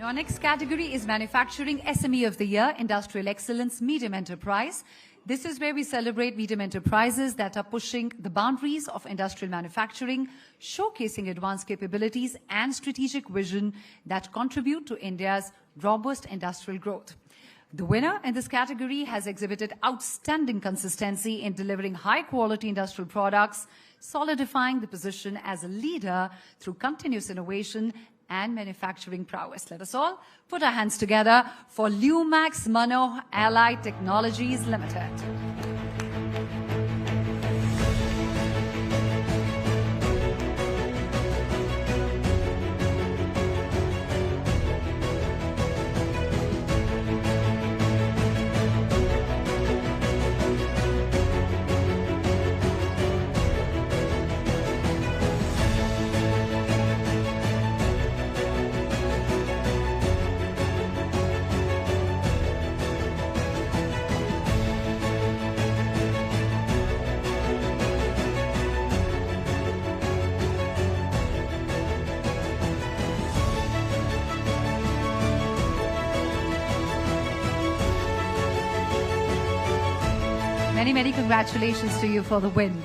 Now, our next category is Manufacturing SME of the Year, Industrial Excellence Medium Enterprise. This is where we celebrate medium enterprises that are pushing the boundaries of industrial manufacturing, showcasing advanced capabilities and strategic vision that contribute to India's robust industrial growth. The winner in this category has exhibited outstanding consistency in delivering high-quality industrial products, solidifying the position as a leader through continuous innovation and manufacturing prowess. Let us all put our hands together for Lumax Mannoh Allied Technologies Limited. Many congratulations to you for the win.